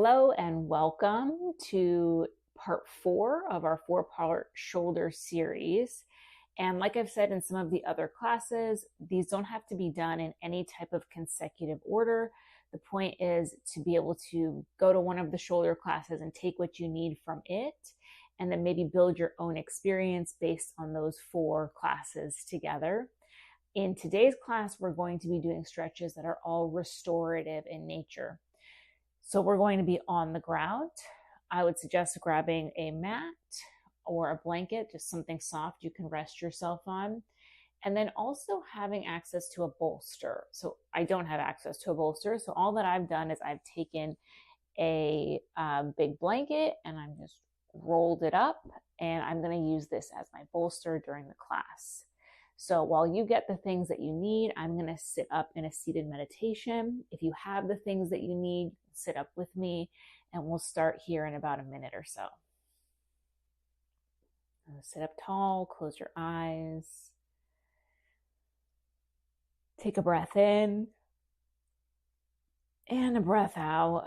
Hello and welcome to part 4 of our 4-part shoulder series. And like I've said in some of the other classes, these don't have to be done in any type of consecutive order. The point is to be able to go to one of the shoulder classes and take what you need from it, and then maybe build your own experience based on those 4 classes together. In today's class, we're going to be doing stretches that are all restorative in nature. So we're going to be on the ground. I would suggest grabbing a mat or a blanket, just something soft you can rest yourself on. And then also having access to a bolster. So I don't have access to a bolster. So all that I've done is I've taken a big blanket and I'm just rolled it up, and I'm going to use this as my bolster during the class. So while you get the things that you need, I'm going to sit up in a seated meditation. If you have the things that you need, sit up with me, and we'll start here in about a minute or so. Sit up tall, close your eyes. Take a breath in and a breath out.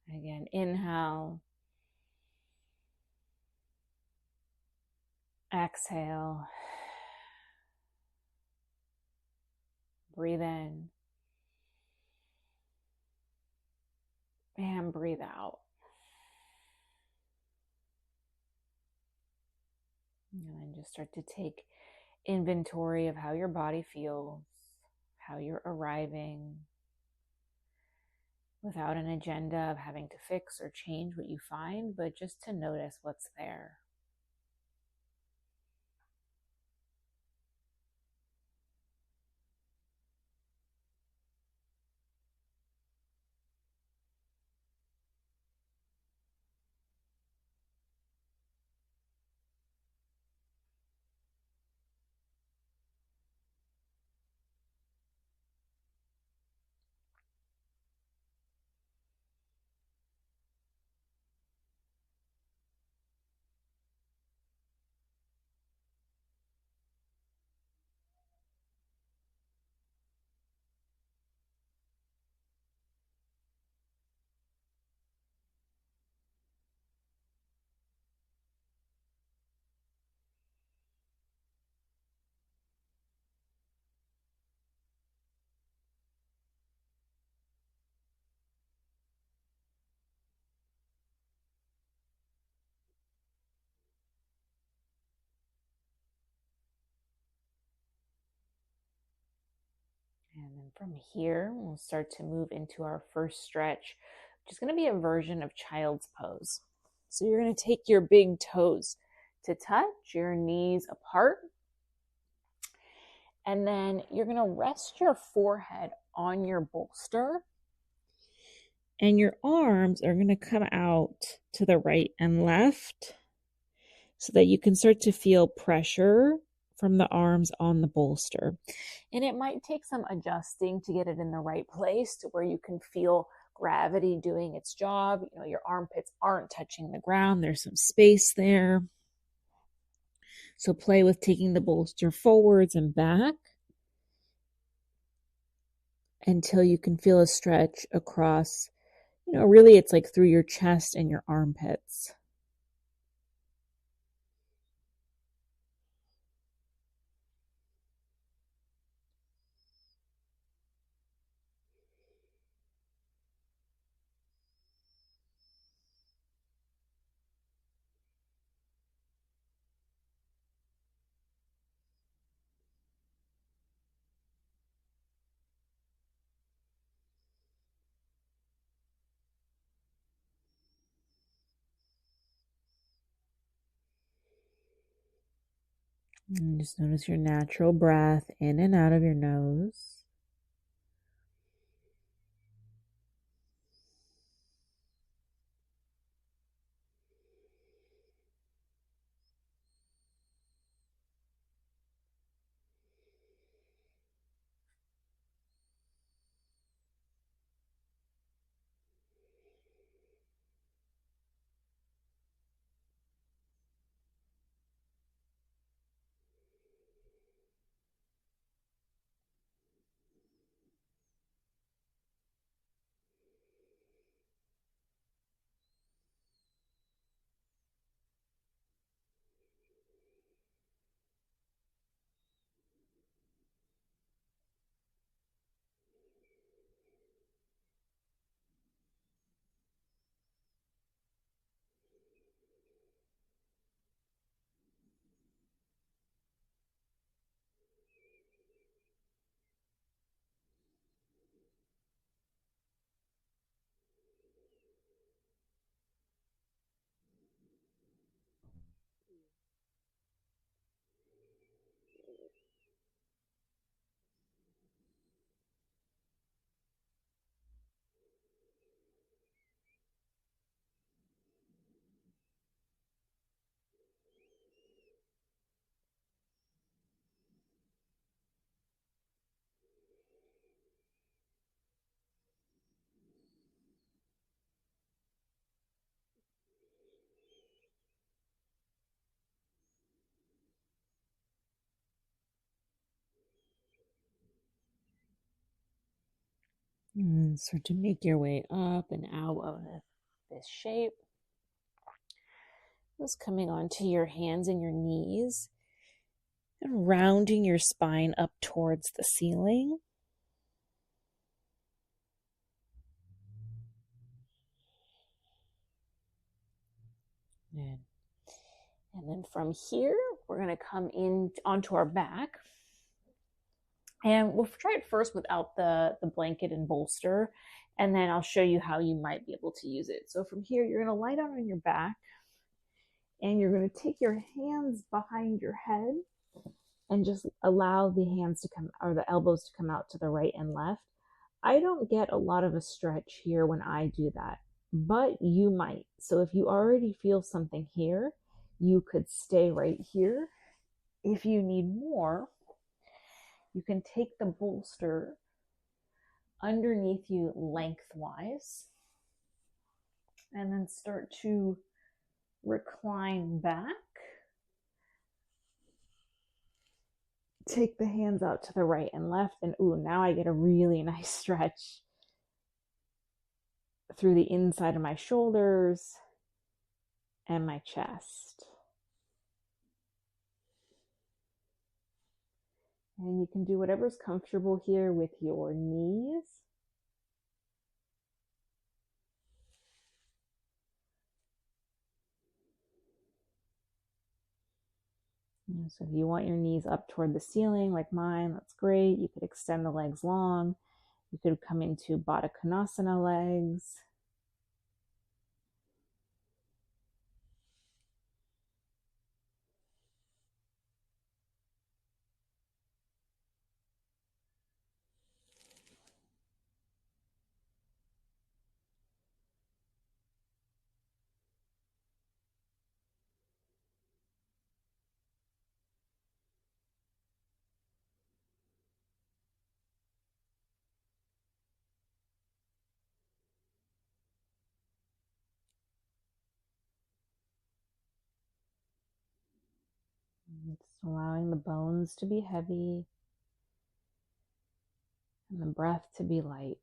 Again, inhale. Exhale. Breathe in. And breathe out. And then just start to take inventory of how your body feels, how you're arriving, without an agenda of having to fix or change what you find, but just to notice what's there. And then from here, we'll start to move into our first stretch, which is going to be a version of child's pose. So you're going to take your big toes to touch, your knees apart. And then you're going to rest your forehead on your bolster. And your arms are going to come out to the right and left so that you can start to feel pressure from the arms on the bolster. And it might take some adjusting to get it in the right place to where you can feel gravity doing its job. You know, your armpits aren't touching the ground. There's some space there. So play with taking the bolster forwards and back until you can feel a stretch across, really it's like through your chest and your armpits. And just notice your natural breath in and out of your nose. And start to make your way up and out of this shape. Just coming onto your hands and your knees and rounding your spine up towards the ceiling. And then from here, we're going to come in onto our back. And we'll try it first without the blanket and bolster. And then I'll show you how you might be able to use it. So from here, you're going to lie down on your back. And you're going to take your hands behind your head and just allow the hands to come, or the elbows to come out to the right and left. I don't get a lot of a stretch here when I do that, but you might. So if you already feel something here, you could stay right here. If you need more, you can take the bolster underneath you lengthwise and then start to recline back. Take the hands out to the right and left, and ooh, now I get a really nice stretch through the inside of my shoulders and my chest. And you can do whatever's comfortable here with your knees. So if you want your knees up toward the ceiling like mine, that's great. You could extend the legs long. You could come into Baddha Konasana legs. Just allowing the bones to be heavy and the breath to be light.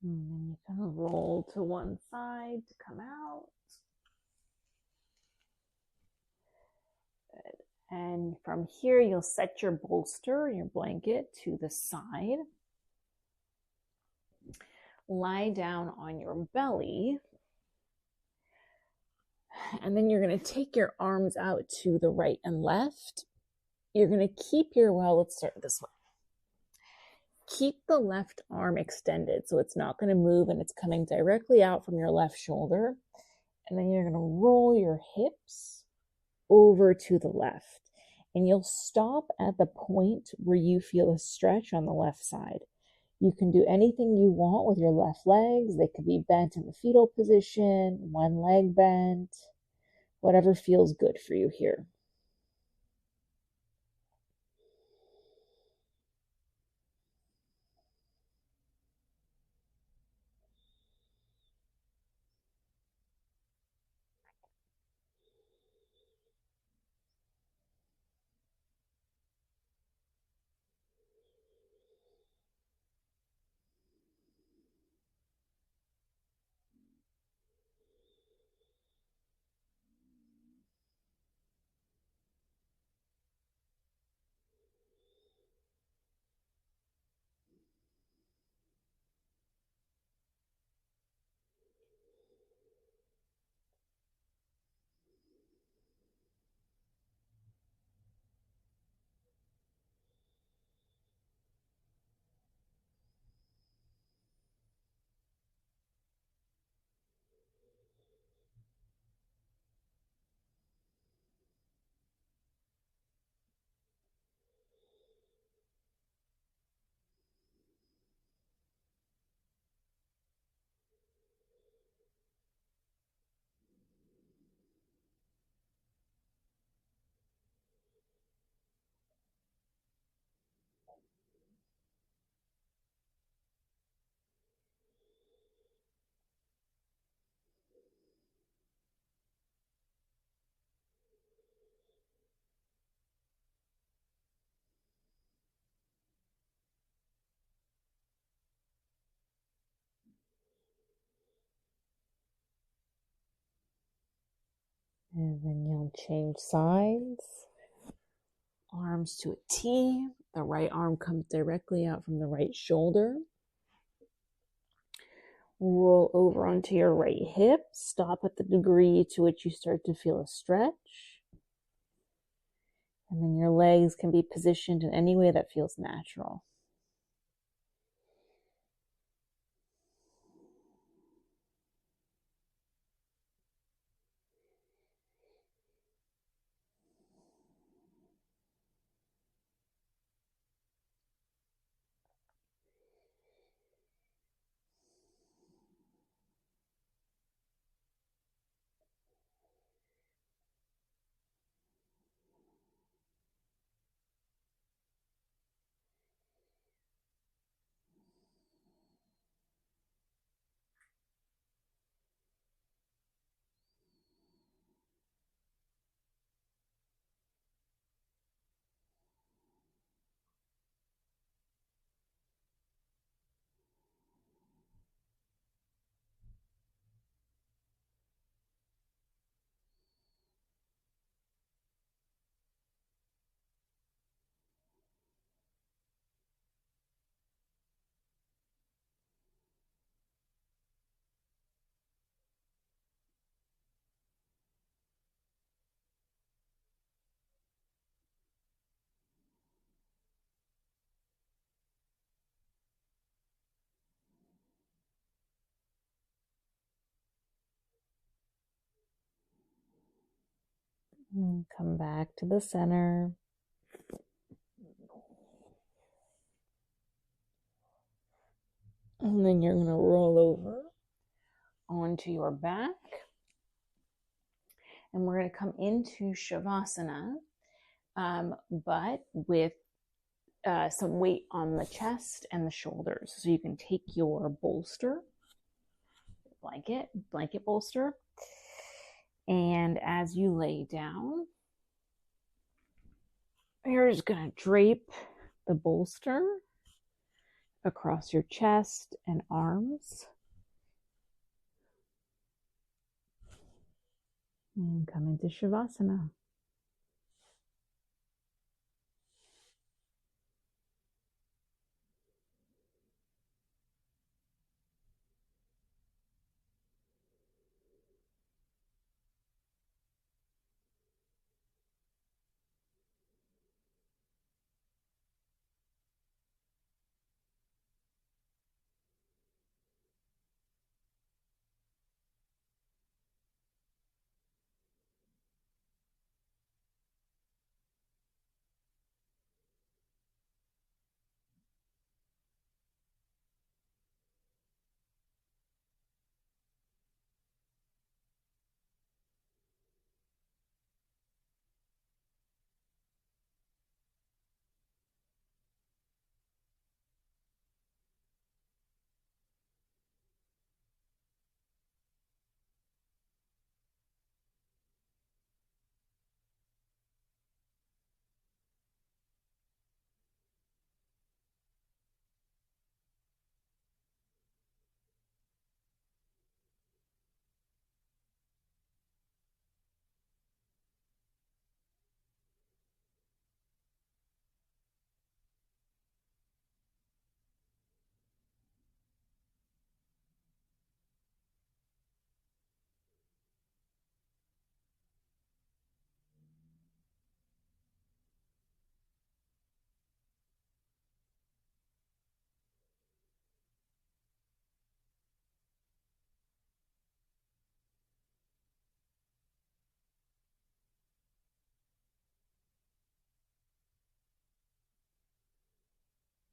And then you kind of roll to one side to come out. Good. And from here, you'll set your bolster, your blanket to the side. Lie down on your belly. And then you're going to take your arms out to the right and left. You're going to keep your, well, let's start this way. Keep the left arm extended so it's not going to move and it's coming directly out from your left shoulder. And then you're going to roll your hips over to the left. And you'll stop at the point where you feel a stretch on the left side. You can do anything you want with your left legs. They could be bent in the fetal position, one leg bent, whatever feels good for you here. And then you'll change sides. Arms to a T. The right arm comes directly out from the right shoulder. Roll over onto your right hip. Stop at the degree to which you start to feel a stretch. And then your legs can be positioned in any way that feels natural. And come back to the center. And then you're going to roll over onto your back. And we're going to come into Shavasana, but with some weight on the chest and the shoulders. So you can take your bolster, blanket bolster, and as you lay down, you're just going to drape the bolster across your chest and arms. And come into Shavasana.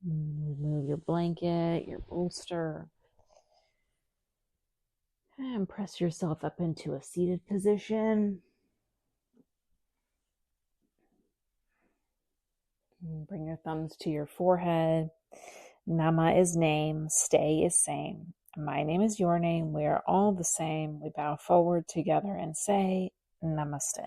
Remove your blanket, your bolster, and press yourself up into a seated position. Bring your thumbs to your forehead. Nama is name, stay is same. My name is your name. We are all the same. We bow forward together and say Namaste.